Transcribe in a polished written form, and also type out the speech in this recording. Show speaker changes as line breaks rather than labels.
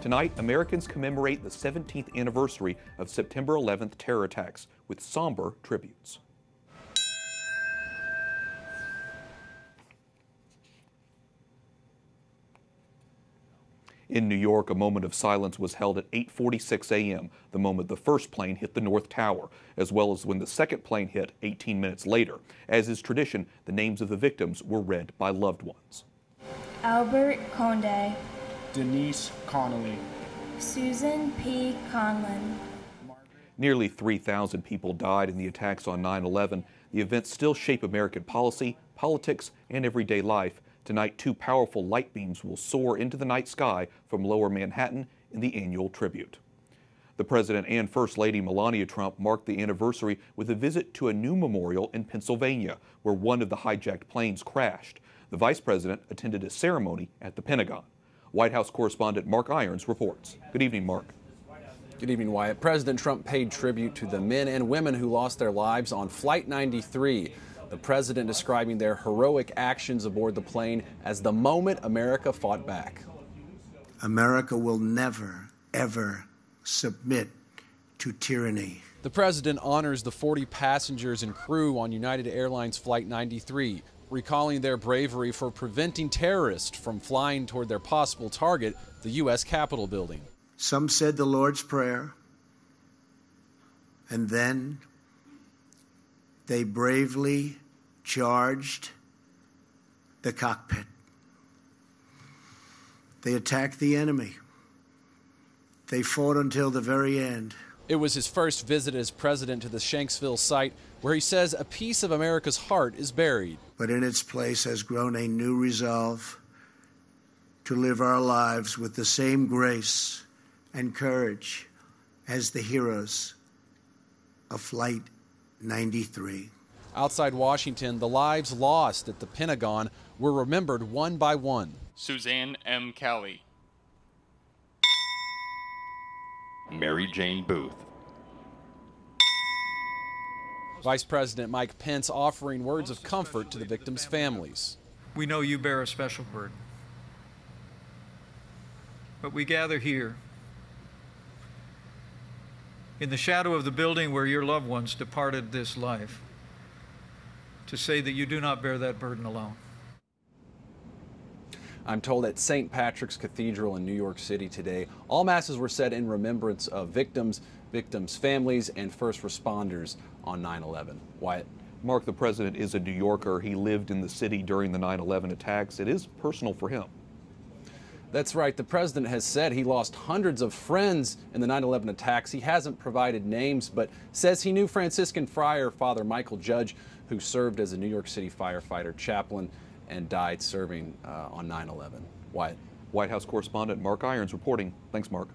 Tonight, Americans commemorate the 17th anniversary of September 11th terror attacks with somber tributes. In New York, a moment of silence was held at 8:46 a.m., the moment the first plane hit the North Tower, as well as when the second plane hit 18 minutes later. As is tradition, the names of the victims were read by loved ones.
Albert Conde,
Denise Connolly,
Susan P. Conlon.
Nearly 3,000 people died in the attacks on 9/11. The events still shape American policy, politics, and everyday life. Tonight, two powerful light beams will soar into the night sky from Lower Manhattan in the annual tribute. The President and First Lady Melania Trump marked the anniversary with a visit to a new memorial in Pennsylvania, where one of the hijacked planes crashed. The Vice President attended a ceremony at the Pentagon. White House Correspondent Mark Irons reports. Good evening, Mark.
Good evening, Wyatt. President Trump paid tribute to the men and women who lost their lives on Flight 93. The president describing their heroic actions aboard the plane as the moment America fought back.
America will never, ever submit to tyranny.
The president honors the 40 passengers and crew on United Airlines Flight 93, recalling their bravery for preventing terrorists from flying toward their possible target, the U.S. Capitol building.
Some said the Lord's Prayer, and then they bravely charged the cockpit. They attacked the enemy. They fought until the very end.
It was his first visit as president to the Shanksville site, where he says a piece of America's heart is buried.
But in its place has grown a new resolve to live our lives with the same grace and courage as the heroes of Flight 93.
Outside Washington, the lives lost at the Pentagon were remembered one by one.
Suzanne M. Kelly,
Mary Jane Booth,
Vice President Mike Pence offering words of comfort to the victims' families.
We know you bear a special burden, but we gather here in the shadow of the building where your loved ones departed this life to say that you do not bear that burden alone.
I'm told at St. Patrick's Cathedral in New York City today, all masses were said in remembrance of victims, families, and first responders on 9/11. Wyatt.
Mark, the president is a New Yorker. He lived in the city during the 9/11 attacks. It is personal for him.
That's right. The president has said he lost hundreds of friends in the 9/11 attacks. He hasn't provided names, but says he knew Franciscan friar Father Michael Judge, who served as a New York City firefighter chaplain and died serving on 9/11. Wyatt.
White House Correspondent Mark Irons reporting. Thanks, Mark.